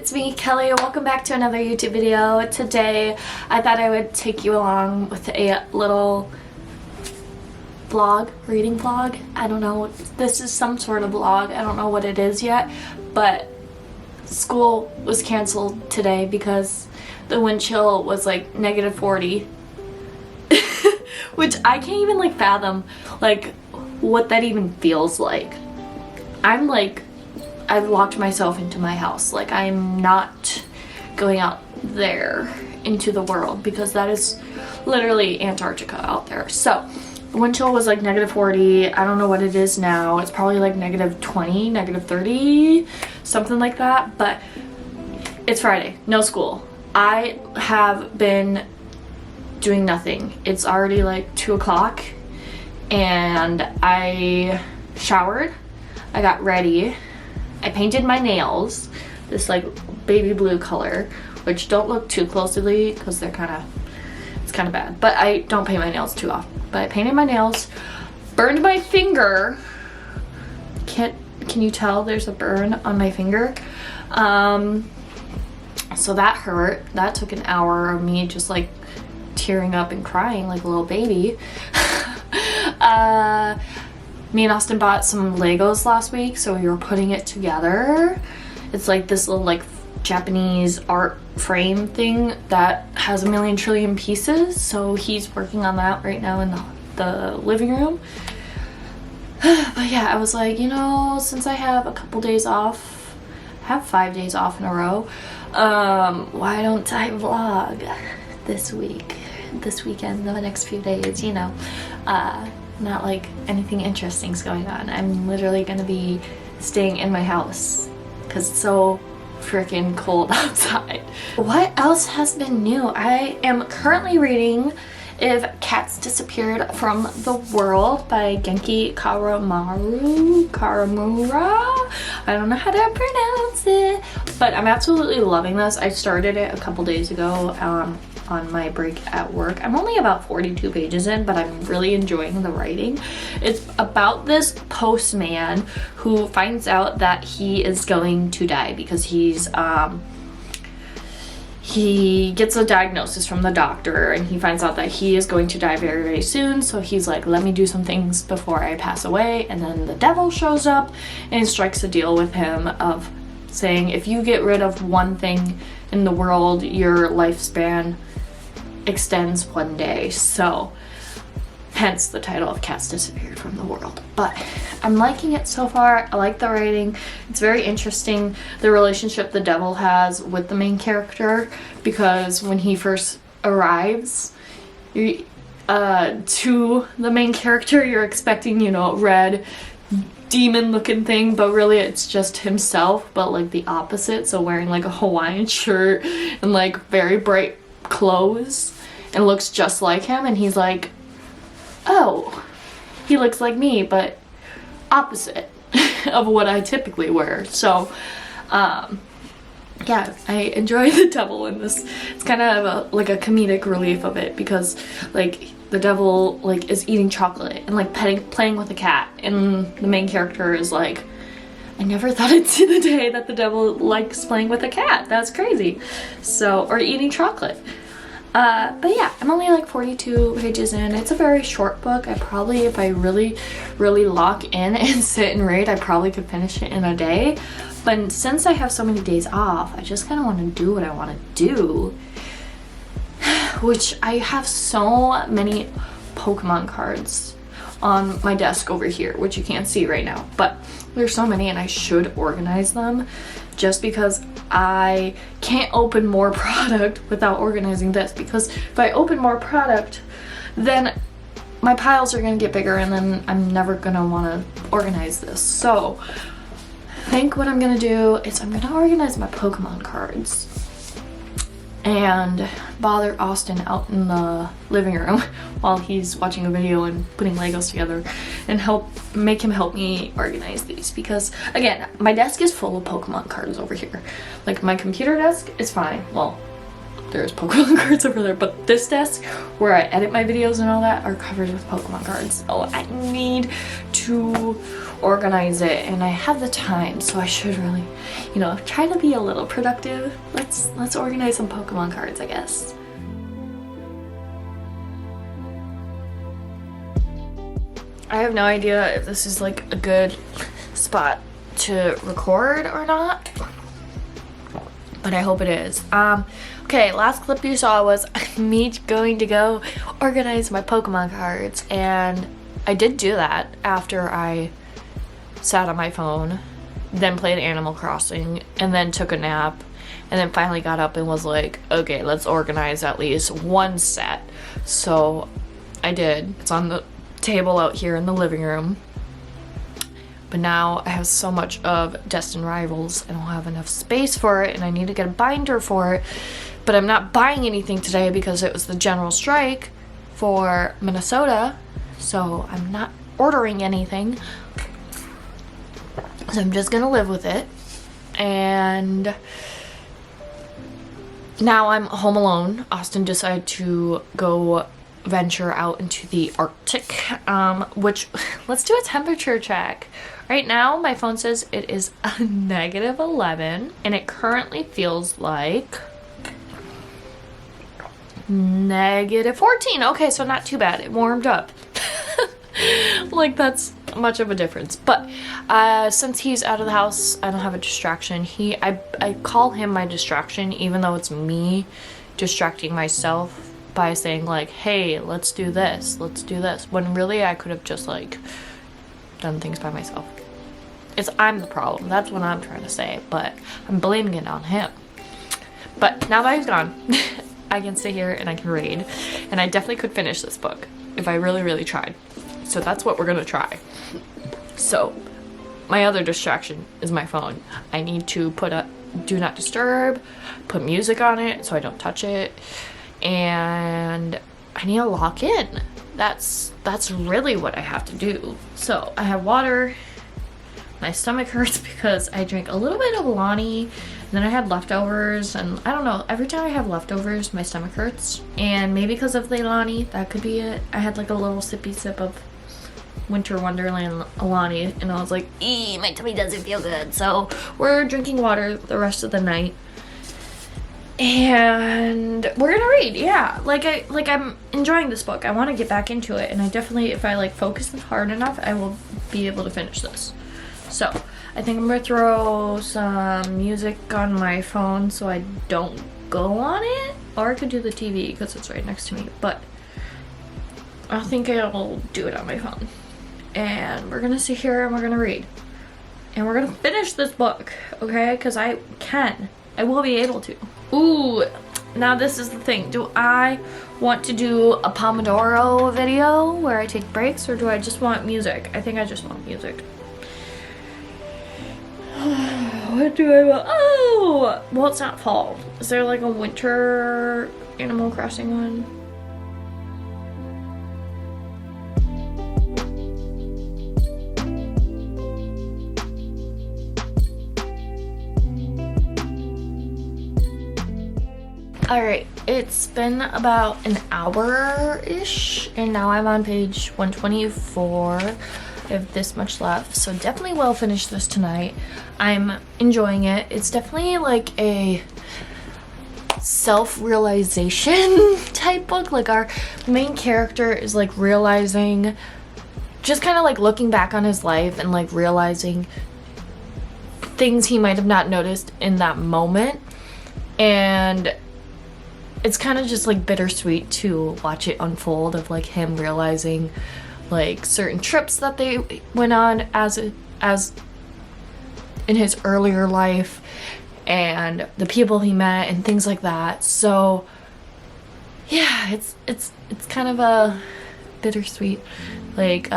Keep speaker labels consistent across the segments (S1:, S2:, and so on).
S1: it's me, Kelly. Welcome back to another YouTube video. Today, I thought I would take you along with a little vlog, reading vlog. I don't know, this is some sort of vlog. I don't know what it is yet, but school was canceled today because the wind chill was like -40. Which I can't even like fathom like what that even feels like. I've locked myself into my house. Like, I'm not going out there into the world because that is literally Antarctica out there. So the wind chill was like -40. I don't know what it is now. It's probably like -20, -30, something like that. But it's Friday, no school. I have been doing nothing. It's already like 2 o'clock and I showered, I got ready, I painted my nails this like baby blue color, which don't look too closely because they're it's kind of bad, but I don't paint my nails too often. But I painted my nails, burned my finger. Can you tell there's a burn on my finger? So that hurt. That took an hour of me just like tearing up and crying like a little baby. Me and Austin bought some Legos last week, so we were putting it together. It's like this little like Japanese art frame thing that has a million trillion pieces, so he's working on that right now in the living room. But yeah, I was like, you know, since I have a couple days off, I have 5 days off in a row, why don't I vlog this weekend, the next few days, you know. Not like anything interesting's going on. I'm literally gonna be staying in my house because it's so freaking cold outside. What else has been new? I am currently reading If Cats Disappeared from the World by Genki Karamura. I don't know how to pronounce it, but I'm absolutely loving this. I started it a couple days ago on my break at work. I'm only about 42 pages in, but I'm really enjoying the writing. It's about this postman who finds out that he is going to die because he gets a diagnosis from the doctor and he finds out that he is going to die very, very soon. So he's like, let me do some things before I pass away. And then the devil shows up and strikes a deal with him of saying, if you get rid of one thing in the world, your lifespan extends 1 day. So hence the title of Cats Disappeared from the World. But I'm liking it so far. I like the writing. It's very interesting, the relationship the devil has with the main character, because when he first arrives to the main character, you're expecting, you know, red demon looking thing, but really it's just himself, but like the opposite. So wearing like a Hawaiian shirt and like very bright clothes and looks just like him, and he's like, oh, he looks like me, but opposite of what I typically wear. So yeah, I enjoy the devil in this. It's kind of like a comedic relief of it, because like the devil like is eating chocolate and like playing with a cat, and the main character is like, I never thought I'd see the day that the devil likes playing with a cat. That's crazy. So, or eating chocolate. But yeah, I'm only like 42 pages in. It's a very short book. I probably, if I really, really lock in and sit and read, I probably could finish it in a day. But since I have so many days off, I just kind of want to do what I want to do. Which I have so many Pokemon cards on my desk over here, which you can't see right now. But there's so many, and I should organize them, just because I can't open more product without organizing this, because if I open more product, then my piles are gonna get bigger and then I'm never gonna want to organize this. So I think what I'm gonna do is I'm gonna organize my Pokemon cards and bother Austin out in the living room while he's watching a video and putting Legos together, and make him help me organize these, because again, my desk is full of Pokemon cards over here. Like, my computer desk is fine. Well, there's Pokemon cards over there, but this desk where I edit my videos and all that are covered with Pokemon cards. Oh, I need to organize it, and I have the time, so I should really, you know, try to be a little productive. Let's organize some Pokemon cards, I guess. I have no idea if this is like a good spot to record or not, but I hope it is. Okay, last clip you saw was me going to go organize my Pokemon cards, and I did do that after I sat on my phone, then played Animal Crossing, and then took a nap, and then finally got up and was like, okay, let's organize at least one set. So I did. It's on the table out here in the living room. But now I have so much of Destined Rivals, I don't have enough space for it, and I need to get a binder for it. But I'm not buying anything today because it was the general strike for Minnesota, so I'm not ordering anything. So I'm just gonna live with it. And now I'm home alone. Austin decided to go venture out into the Arctic, which, let's do a temperature check. Right now my phone says it is a -11, and it currently feels like -14. Okay, so not too bad. It warmed up. Like, that's much of a difference. But since he's out of the house, I don't have a distraction. I call him my distraction, even though it's me distracting myself by saying like, hey, let's do this, when really I could have just like done things by myself. I'm the problem. That's what I'm trying to say, but I'm blaming it on him. But now that he's gone, I can stay here and I can read, and I definitely could finish this book if I really tried. So that's what we're gonna try. So my other distraction is my phone. I need to put a do not disturb, put music on it so I don't touch it, and I need to lock in. That's really what I have to do. So I have water. My stomach hurts because I drank a little bit of Alani, and then I had leftovers, and I don't know, every time I have leftovers my stomach hurts, and maybe because of the Alani, that could be it. I had like a little sippy sip of Winter Wonderland Alani, and I was like, eee, my tummy doesn't feel good. So we're drinking water the rest of the night, and we're gonna read. Yeah, I'm enjoying this book. I want to get back into it, and I definitely, if I like focus hard enough, I will be able to finish this. So I think I'm gonna throw some music on my phone so I don't go on it, or I could do the TV because it's right next to me, but I think I'll do it on my phone. And we're gonna sit here and we're gonna read, and we're gonna finish this book, okay? Because I will be able to. Ooh, now this is the thing. Do I want to do a Pomodoro video where I take breaks, or do I just want music? I think I just want music. What do I want? Oh, well, it's not fall. Is there like a winter Animal Crossing one? Alright, it's been about an hour-ish, and now I'm on page 124. I have this much left, so definitely will finish this tonight. I'm enjoying it. It's definitely like a self-realization type book. Like, our main character is like realizing, just kind of like looking back on his life and like realizing things he might have not noticed in that moment, and it's kind of just like bittersweet to watch it unfold, of like him realizing like certain trips that they went on as in his earlier life, and the people he met and things like that. So yeah, it's kind of a bittersweet, like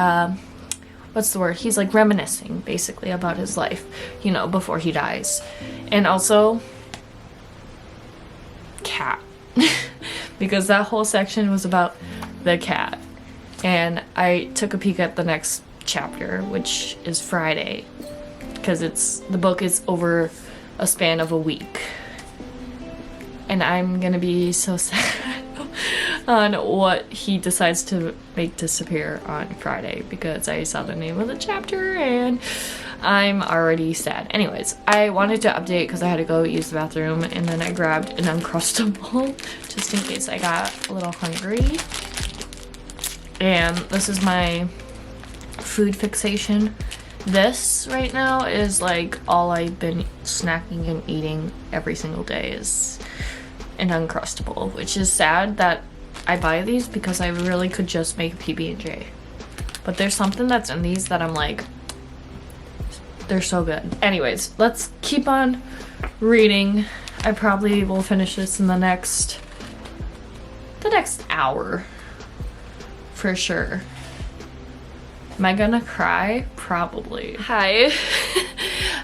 S1: what's the word? He's like reminiscing basically about his life, you know, before he dies. And also cat. Because that whole section was about the cat. And I took a peek at the next chapter, which is Friday, because the book is over a span of a week. And and I'm gonna be so sad on what he decides to make disappear on Friday, because I saw the name of the chapter and I'm already sad. Anyways, I wanted to update because I had to go use the bathroom, and then I grabbed an Uncrustable just in case I got a little hungry. And this is my food fixation. This right now is like all I've been snacking and eating every single day is an Uncrustable, which is sad that I buy these because I really could just make PB&J. But there's something that's in these that I'm like, they're so good. Anyways, let's keep on reading. I probably will finish this in the next hour for sure. Am I gonna cry? Probably. Hi.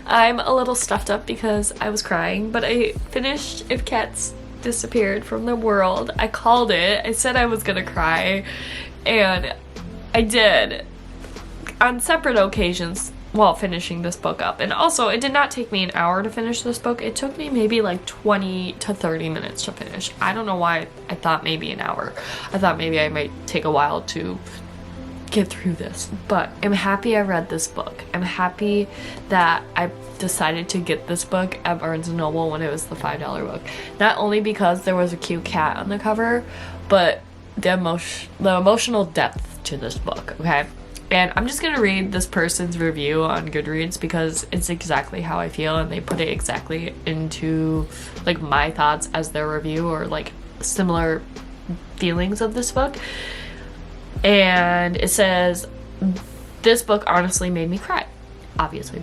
S1: I'm a little stuffed up because I was crying, but I finished If Cats Disappeared from the World. I called it. I said I was gonna cry, and I did on separate occasions while finishing this book up. And also, it did not take me an hour to finish this book. It took me maybe like 20 to 30 minutes to finish. I don't know why I thought maybe an hour. I thought maybe I might take a while to get through this, but I'm happy I read this book. I'm happy that I decided to get this book at Barnes & Noble when it was the $5 book. Not only because there was a cute cat on the cover, but the emotional depth to this book, okay? And I'm just gonna read this person's review on Goodreads because it's exactly how I feel, and they put it exactly into like my thoughts as their review, or like similar feelings of this book. And it says, this book honestly made me cry, obviously.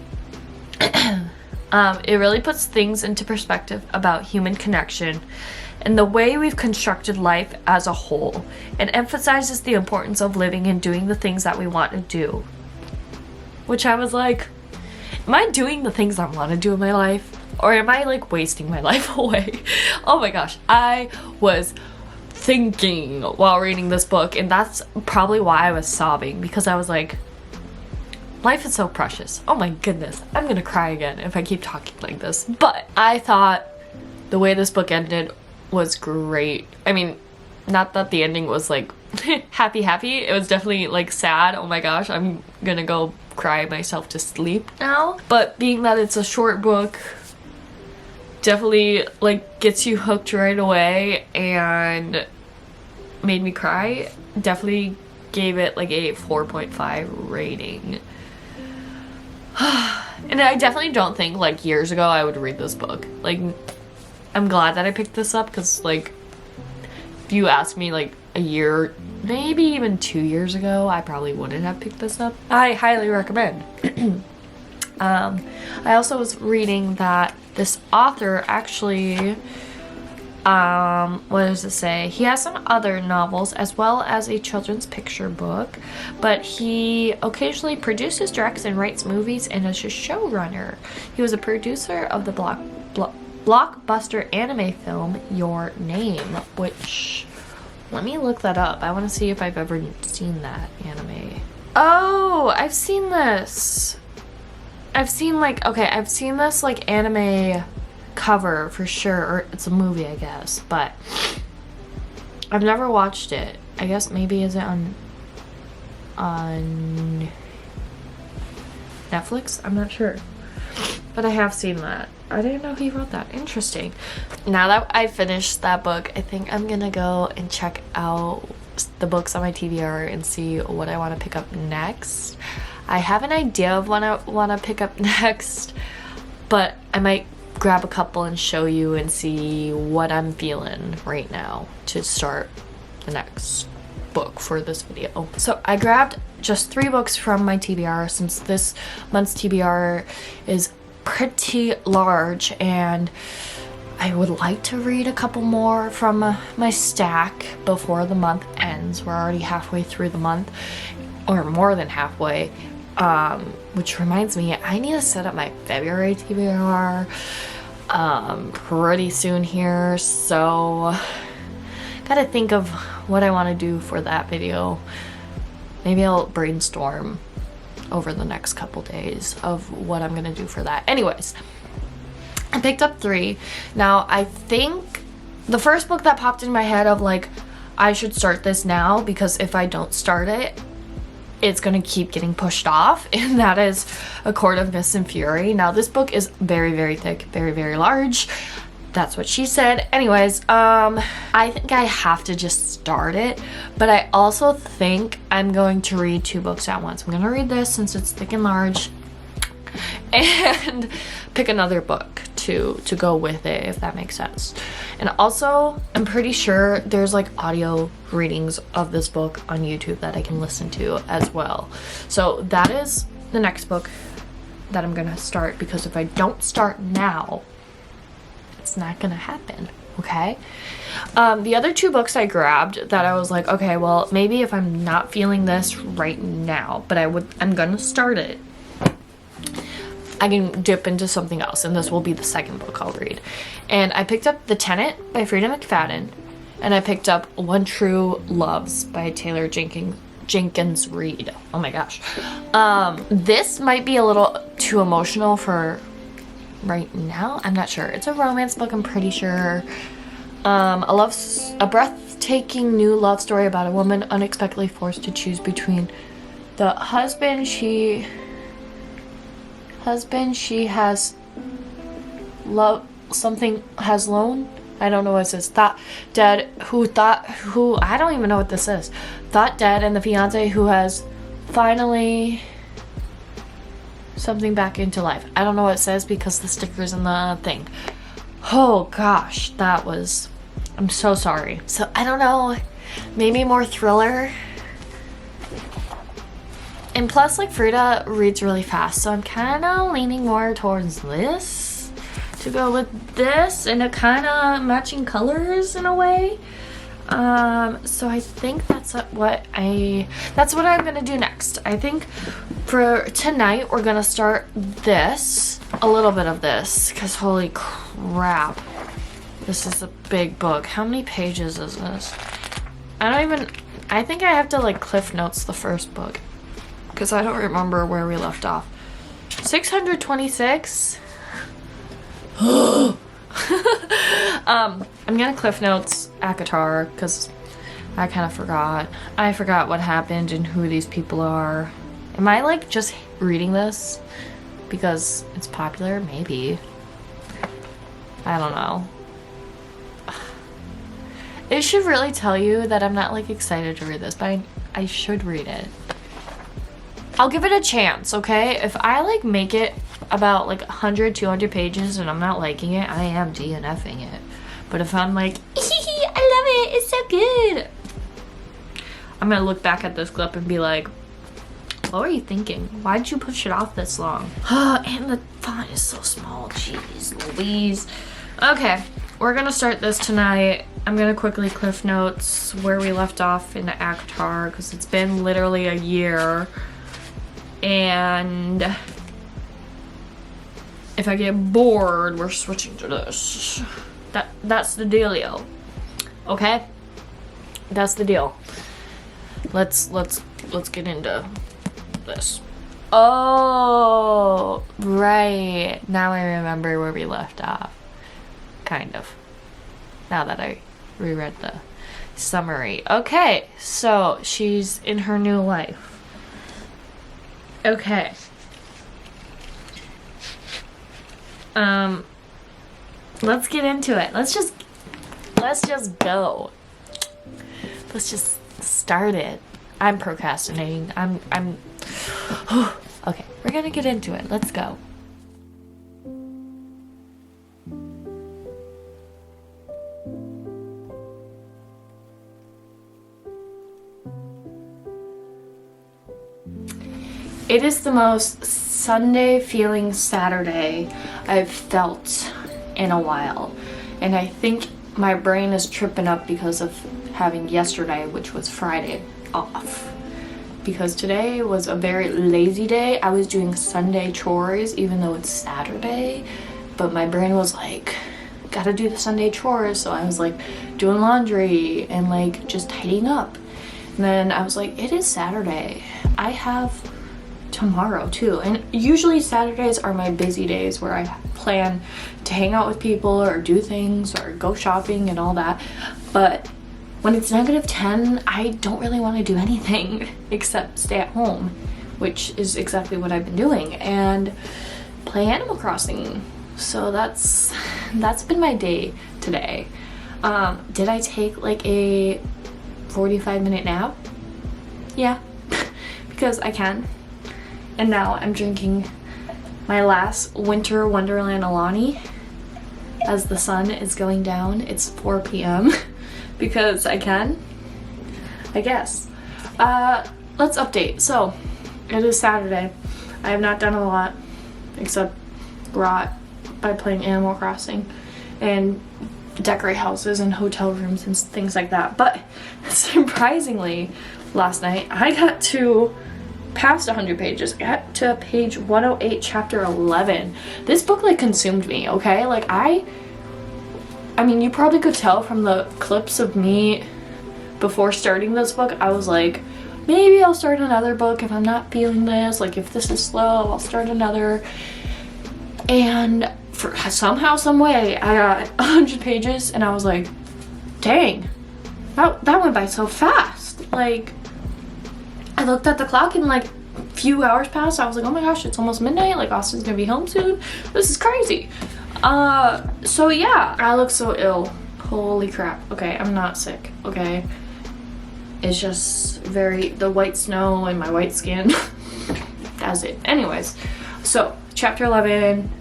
S1: It really puts things into perspective about human connection and the way we've constructed life as a whole, and emphasizes the importance of living and doing the things that we want to do. Which I was like, am I doing the things I want to do in my life? Or am I like wasting my life away? Oh my gosh, I was thinking while reading this book, and that's probably why I was sobbing, because I was like, life is so precious. Oh my goodness, I'm gonna cry again if I keep talking like this. But I thought the way this book ended was great. I mean, not that the ending was like happy, it was definitely like sad. Oh my gosh, I'm gonna go cry myself to sleep now. But being that it's a short book, definitely like gets you hooked right away and made me cry. Definitely gave it like a 4.5 rating. And I definitely don't think like years ago I would read this book. Like, I'm glad that I picked this up, because like if you asked me like a year, maybe even 2 years ago, I probably wouldn't have picked this up. I highly recommend. I also was reading that this author actually, what does it say? He has some other novels as well as a children's picture book, but he occasionally produces, directs, and writes movies, and is a showrunner. He was a producer of the blockbuster anime film Your Name, which, let me look that up. I want to see if I've ever seen that anime. Oh, I've seen this. I've seen like, okay, I've seen this like anime cover for sure, or it's a movie I guess, but I've never watched it. I guess maybe is it on Netflix? I'm not sure, but I have seen that. I didn't know he wrote that. Interesting. Now that I finished that book, I think I'm gonna go and check out the books on my TBR and see what I want to pick up next. I have an idea of what I want to pick up next, but I might grab a couple and show you and see what I'm feeling right now to start the next book for this video. So I grabbed just 3 books from my TBR, since this month's TBR is pretty large, and I would like to read a couple more from my stack before the month ends. We're already halfway through the month, or more than halfway. Which reminds me, I need to set up my February TBR pretty soon here, so gotta think of what I want to do for that video. Maybe I'll brainstorm over the next couple days of what I'm gonna do for that. Anyways, I picked up 3. Now I think the first book that popped in my head of like, I should start this now, because if I don't start it, it's gonna keep getting pushed off, and that is A Court of Mist and Fury. Now this book is very, very thick, very, very large. That's what she said. Anyways, I think I have to just start it, but I also think I'm going to read 2 books at once. I'm gonna read this since it's thick and large, and pick another book to go with it, if that makes sense. And also, I'm pretty sure there's like audio readings of this book on YouTube that I can listen to as well. So that is the next book that I'm gonna start, because if I don't start now, it's not gonna happen, okay? The other 2 books I grabbed that I was like, okay, well, maybe if I'm not feeling this right now, but I'm gonna start it, I can dip into something else, and this will be the second book I'll read. And I picked up The Tenant by Frida McFadden, and I picked up One True Loves by Taylor Jenkins Reid. Oh my gosh. This might be a little too emotional for right now. I'm not sure. It's a romance book, I'm pretty sure. A breathtaking new love story about a woman unexpectedly forced to choose between the husband she has loved, something has loaned, I don't know what it says, thought dead, I don't even know what this is, thought dead, and the fiance who has finally something back into life. I don't know what it says because the sticker's in the thing. Oh gosh, I'm so sorry. So I don't know, maybe more thriller. And plus, like, Frida reads really fast, so I'm kind of leaning more towards this to go with this, and it kind of matching colors in a way. So I think that's what I'm gonna do next. I think for tonight we're gonna start this, a little bit of this, because holy crap, this is a big book. How many pages is this? I think I have to like cliff notes the first book, because I don't remember where we left off. 626. I'm gonna cliff notes ACOTAR because I kind of forgot. I forgot what happened and who these people are. Am I like just reading this because it's popular? Maybe. I don't know. It should really tell you that I'm not like excited to read this, but I should read it. I'll give it a chance, okay? If I like make it about like 100, 200 pages and I'm not liking it, I am DNFing it. But if I'm like, I love it, it's so good, I'm gonna look back at this clip and be like, what were you thinking? Why'd you push it off this long? And the font is so small, jeez Louise. Okay, we're gonna start this tonight. I'm gonna quickly cliff notes where we left off in the ACOTAR because it's been literally a year. And if I get bored, we're switching to this. That's the dealio. Okay? That's the deal. Let's get into this. Oh, right. Now I remember where we left off. Kind of. Now that I reread the summary. Okay, so she's in her new life. Okay. Let's get into it. Let's just go. Let's just start it. I'm procrastinating. Okay, we're gonna get into it. Let's go. It is the most Sunday feeling Saturday I've felt in a while. And I think my brain is tripping up because of having yesterday, which was Friday, off. Because today was a very lazy day. I was doing Sunday chores even though it's Saturday. But my brain was like, gotta do the Sunday chores. So I was like doing laundry and like just tidying up. And then I was like, it is Saturday. I have tomorrow too, and usually Saturdays are my busy days where I plan to hang out with people or do things or go shopping and all that. But when it's -10, I don't really want to do anything except stay at home, which is exactly what I've been doing, and play Animal Crossing. So that's been my day today. Did I take like a 45-minute nap? Yeah, because I can. And now I'm drinking my last Winter Wonderland Alani as the sun is going down. It's 4 p.m. because I can, I guess. Let's update. So it is Saturday. I have not done a lot except rot by playing Animal Crossing and decorate houses and hotel rooms and things like that. But surprisingly, last night I got to past 100 pages. I got to page 108, chapter 11. This book like consumed me, okay? Like I mean, you probably could tell from the clips of me before starting this book. I was like, maybe I'll start another book if I'm not feeling this. Like if this is slow, I'll start another. And for somehow, some way, I got 100 pages and I was like, dang, that went by so fast. Like, I looked at the clock and like a few hours passed. I was like, oh my gosh, it's almost midnight. Like Austin's gonna be home soon. This is crazy. So yeah, I look so ill. Holy crap. Okay, I'm not sick, okay? It's just the white snow and my white skin. That's it. Anyways, so chapter 11.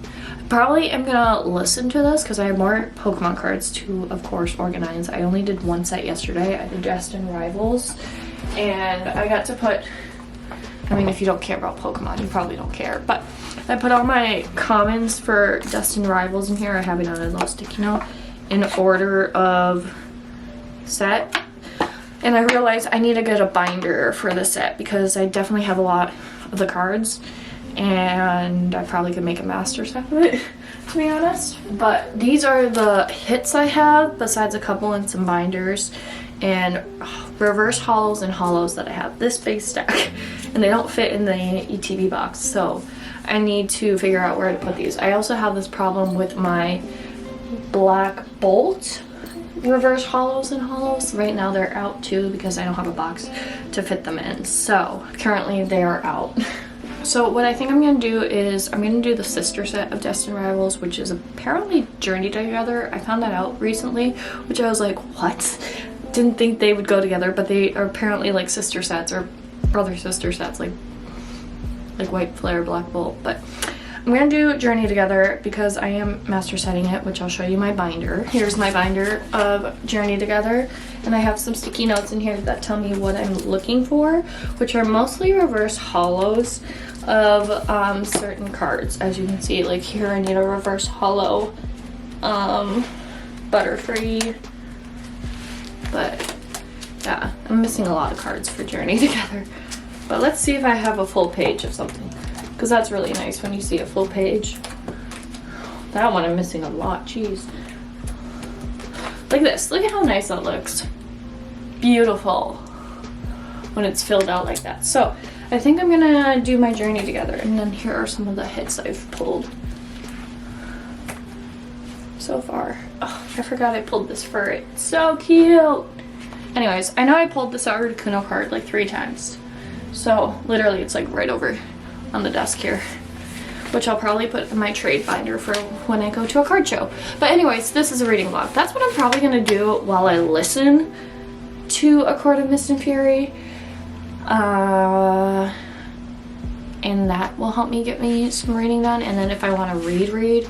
S1: Probably am gonna listen to this because I have more Pokemon cards to, of course, organize. I only did one set yesterday. I did Destined Rivals, and I got to put, I mean, if you don't care about Pokemon, you probably don't care, but I put all my commons for Destined Rivals in here. I have it on a little sticky note in order of set, and I realized I need to get a binder for the set because I definitely have a lot of the cards. And I probably could make a master set of it, to be honest. But these are the hits I have, besides a couple and some binders, and reverse holos and holos that I have. This big stack, and they don't fit in the ETB box, so I need to figure out where to put these. I also have this problem with my Black Bolt reverse holos and holos. Right now they're out too because I don't have a box to fit them in. So currently they are out. So what I think I'm going to do is I'm going to do the sister set of Destined Rivals, which is apparently Journey Together. I found that out recently, which I was like, what? Didn't think they would go together, but they are apparently like sister sets or brother sister sets, like White Flare, Black Bolt. But I'm going to do Journey Together because I am master setting it, which I'll show you my binder. Here's my binder of Journey Together, and I have some sticky notes in here that tell me what I'm looking for, which are mostly reverse holos of certain cards. As you can see, like here I need a reverse holo Butterfree, but yeah, I'm missing a lot of cards for Journey Together. But let's see if I have a full page of something, because that's really nice when you see a full page. That one I'm missing a lot. Jeez, like this. Look at how nice that looks. Beautiful when it's filled out like that. So I think I'm gonna do my Journey Together, and then here are some of the hits I've pulled so far. Oh, I forgot I pulled this fur. It's so cute. Anyways, I know I pulled this Articuno card like 3 times. So literally it's like right over on the desk here, which I'll probably put in my trade binder for when I go to a card show. But anyways, this is a reading vlog. That's what I'm probably gonna do while I listen to A Court of Mist and Fury. And that will help me get me some reading done. And then if I want to read,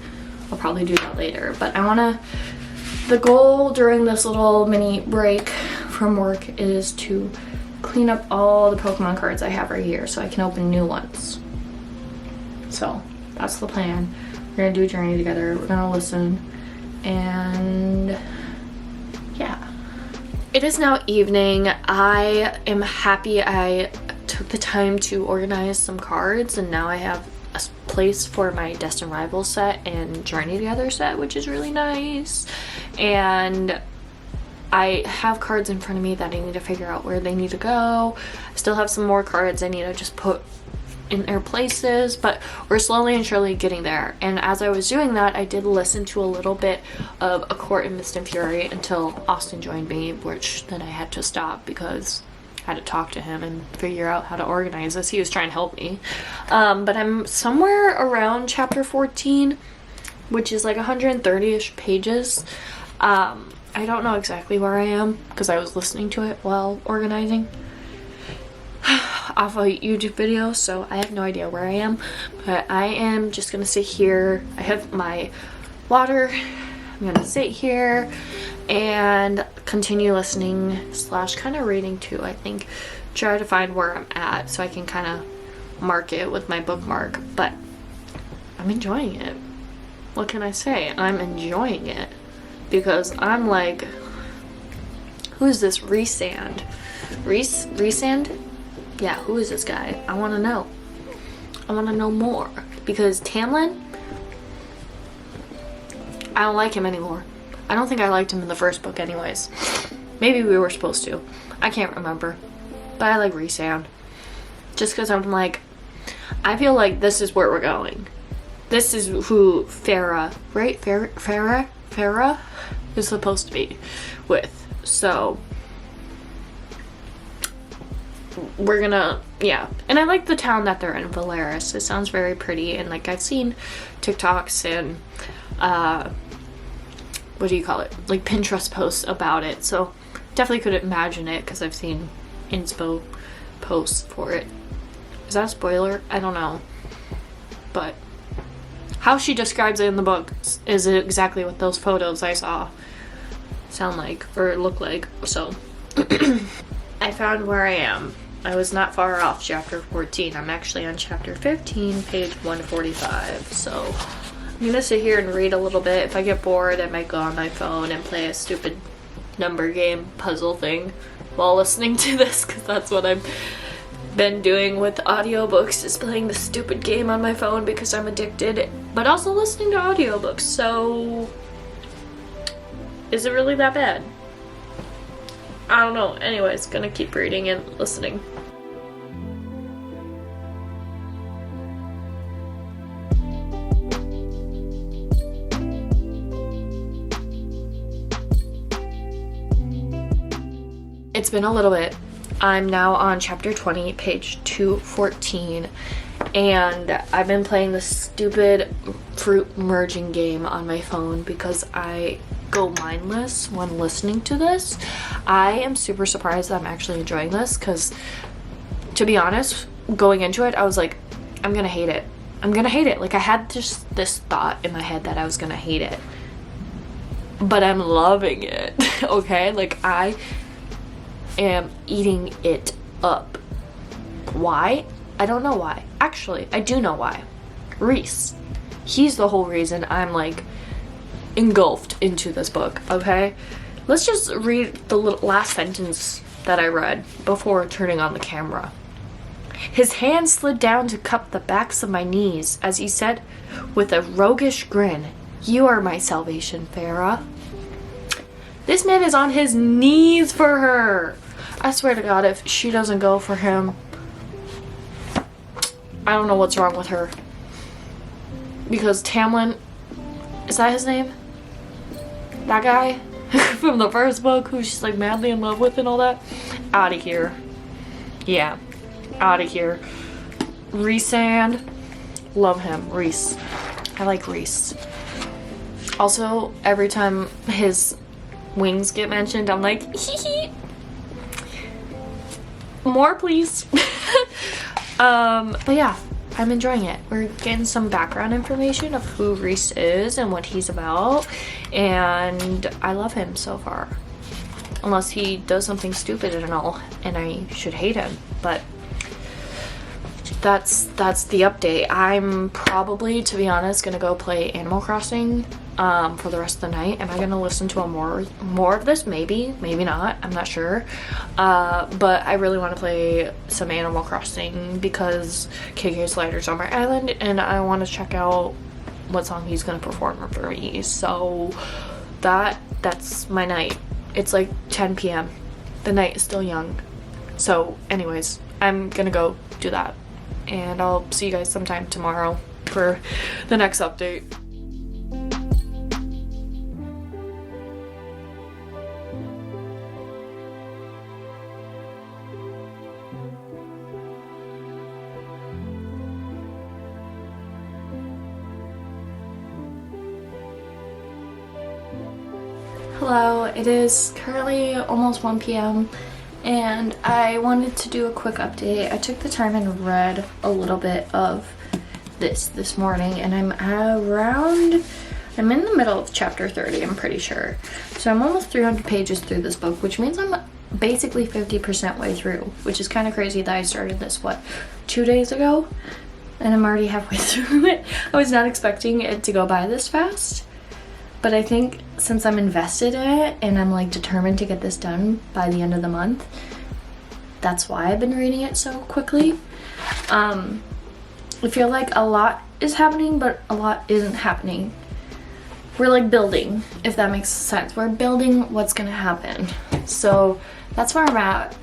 S1: I'll probably do that later. But the goal during this little mini break from work is to clean up all the Pokemon cards I have right here so I can open new ones. So that's the plan. We're gonna do a Journey Together, we're gonna listen, and yeah. It is now evening. I am happy I took the time to organize some cards, and now I have a place for my Destined Rivals set and Journey Together set, which is really nice. And I have cards in front of me that I need to figure out where they need to go. I still have some more cards I need to just put in their places, but we're slowly and surely getting there. And as I was doing that, I did listen to a little bit of A Court in Mist and Fury until Austin joined me, which then I had to stop because I had to talk to him and figure out how to organize this. He was trying to help me. But I'm somewhere around chapter 14, which is like 130-ish pages. I don't know exactly where I am because I was listening to it while organizing off a YouTube video, so I have no idea where I am, but I am just gonna sit here. I have my water. I'm gonna sit here and continue listening slash kind of reading too, I think. Try to find where I'm at so I can kind of mark it with my bookmark, but I'm enjoying it. What can I say? I'm enjoying it because I'm like, who's this Rhysand? Rhysand? Yeah, who is this guy? I want to know. I want to know more because Tamlin, I don't like him anymore. I don't think I liked him in the first book anyways. Maybe we were supposed to. I can't remember. But I like Rhysand. Just because I'm like, I feel like this is where we're going. This is who Farah, right? Farah is supposed to be with. So we're gonna, yeah. And I like the town that they're in, Valeris. It sounds very pretty, and like I've seen TikToks and what do you call it, like Pinterest posts about it, so definitely could imagine it because I've seen inspo posts for it. Is that a spoiler? I don't know, but how she describes it in the book is exactly what those photos I saw sound like or look like. So I found where I am. I was not far off chapter 14. I'm actually on chapter 15, page 145. So I'm gonna sit here and read a little bit. If I get bored, I might go on my phone and play a stupid number game puzzle thing while listening to this, because that's what I've been doing with audiobooks, is playing the stupid game on my phone because I'm addicted, but also listening to audiobooks. So is it really that bad? I don't know. Anyways, gonna keep reading and listening. It's been a little bit. I'm now on chapter 20, page 214, and I've been playing this stupid fruit merging game on my phone because I go mindless when listening to this. I am super surprised that I'm actually enjoying this because, to be honest, going into it, I was like, I'm gonna hate it. I'm gonna hate it. Like, I had just this thought in my head that I was gonna hate it. But I'm loving it, okay? Like, I am eating it up. Why? I don't know why. Actually, I do know why. Rhys. He's the whole reason I'm, like, engulfed into this book, okay? Let's just read the last sentence that I read before turning on the camera. His hand slid down to cup the backs of my knees as he said with a roguish grin, "You are my salvation, Farah." This man is on his knees for her. I swear to God, if she doesn't go for him, I don't know what's wrong with her. Because Tamlin, is that his name? That guy from the first book who she's like madly in love with and all that? Out of here. Yeah, out of here. Rhysand, love him. Rhys. I like Rhys. Also, every time his wings get mentioned, I'm like, hee hee. More, please. But yeah, I'm enjoying it. We're getting some background information of who Rhys is and what he's about, and I love him so far. Unless he does something stupid and all, and I should hate him. But that's the update. I'm probably, to be honest, gonna go play Animal Crossing for the rest of the night. Am I gonna listen to more of this? Maybe not. I'm not sure. But I really want to play some Animal Crossing because KK Slider's on my island, and I want to check out what song he's gonna perform for me. So that's my night. It's like 10 p.m. The night is still young. So anyways, I'm gonna go do that. and I'll see you guys sometime tomorrow for the next update. Hello, it is currently almost 1 p.m. and I wanted to do a quick update. I took the time and read a little bit of this morning, and I'm in the middle of chapter 30, I'm pretty sure. So I'm almost 300 pages through this book, which means I'm basically 50% way through, which is kind of crazy that I started this, 2 days ago? And I'm already halfway through it. I was not expecting it to go by this fast. But I think since I'm invested in it and I'm like determined to get this done by the end of the month, that's why I've been reading it so quickly. I feel like a lot is happening, but a lot isn't happening. We're like building, if that makes sense. We're building what's gonna happen. So that's where I'm at.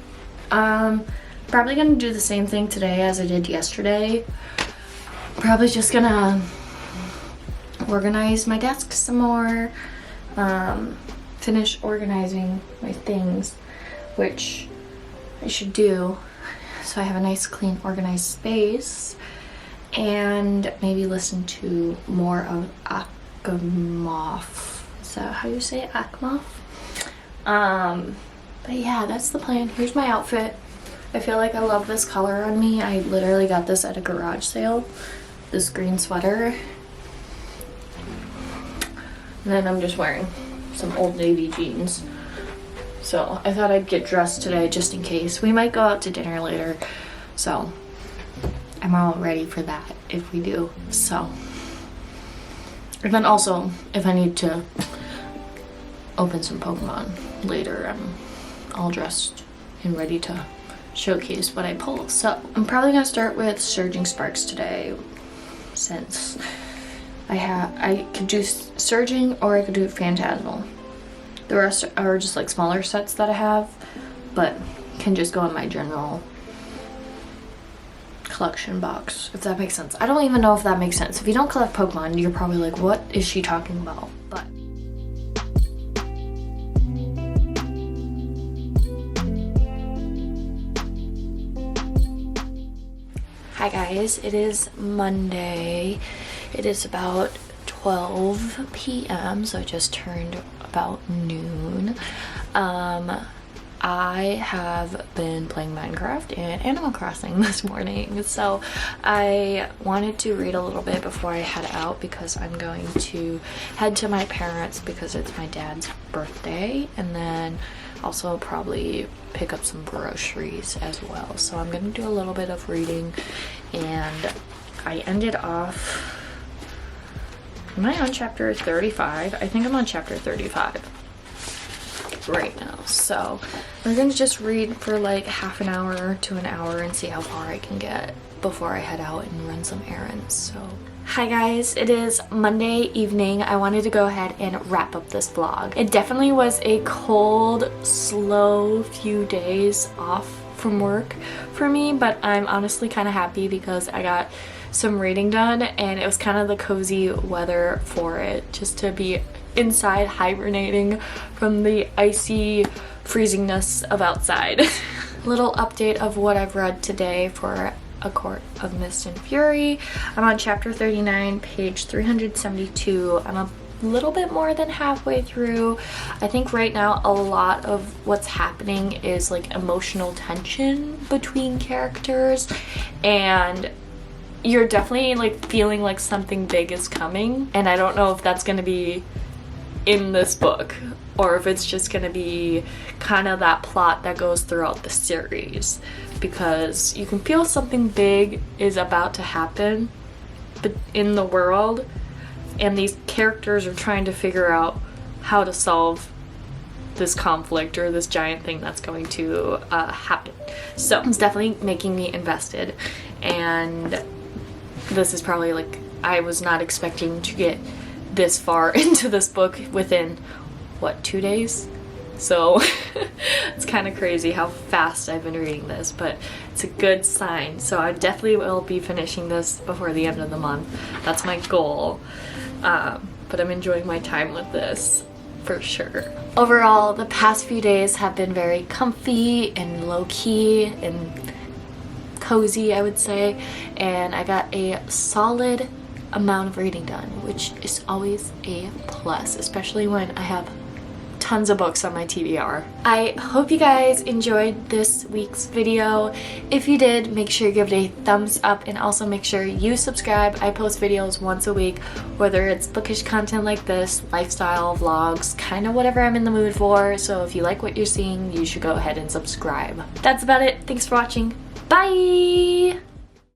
S1: Probably gonna do the same thing today as I did yesterday. Probably just gonna organize my desk some more, finish organizing my things, which I should do so I have a nice clean organized space, and maybe listen to more of Akhmov. Is that how you say it? Akhmov? But yeah, that's the plan. Here's my outfit. I feel like I love this color on me. I literally got this at a garage sale, this green sweater. And then I'm just wearing some Old Navy jeans. So I thought I'd get dressed today just in case. We might go out to dinner later. So I'm all ready for that if we do. So. And then also, if I need to open some Pokemon later, I'm all dressed and ready to showcase what I pull. So I'm probably gonna start with Surging Sparks today, since I could do Surging or I could do Phantasmal. The rest are just like smaller sets that I have, but can just go in my general collection box, if that makes sense. I don't even know if that makes sense. If you don't collect Pokemon, you're probably like, what is she talking about? But hi guys, it is Monday. It is about 12 p.m. so it just turned about noon. I have been playing Minecraft and Animal Crossing this morning, so I wanted to read a little bit before I head out because I'm going to head to my parents because it's my dad's birthday, and then also probably pick up some groceries as well. So I'm gonna do a little bit of reading, and I ended off. Am I on chapter 35? I think I'm on chapter 35 right now. So we're gonna just read for like half an hour to an hour and see how far I can get before I head out and run some errands. So hi guys, it is Monday evening. I wanted to go ahead and wrap up this vlog. It definitely was a cold, slow few days off from work for me, but I'm honestly kind of happy because I got some reading done and it was kind of the cozy weather for it, just to be inside hibernating from the icy freezingness of outside. Little update of what I've read today for A Court of Mist and Fury. I'm on chapter 39, page 372. I'm a little bit more than halfway through. I think right now a lot of what's happening is like emotional tension between characters, and you're definitely like feeling like something big is coming, and I don't know if that's gonna be in this book or if it's just gonna be kind of that plot that goes throughout the series, because you can feel something big is about to happen in the world, and these characters are trying to figure out how to solve this conflict or this giant thing that's going to happen. So it's definitely making me invested, and this is probably like, I was not expecting to get this far into this book within, what, 2 days? So it's kind of crazy how fast I've been reading this, but it's a good sign. So I definitely will be finishing this before the end of the month. That's my goal. But I'm enjoying my time with this for sure. Overall, the past few days have been very comfy and low-key and cozy, I would say, and I got a solid amount of reading done, which is always a plus, especially when I have tons of books on my TBR. I hope you guys enjoyed this week's video. If you did, make sure you give it a thumbs up and also make sure you subscribe. I post videos once a week, whether it's bookish content like this, lifestyle vlogs, kind of whatever I'm in the mood for. So if you like what you're seeing, you should go ahead and subscribe. That's about it. Thanks for watching. Bye!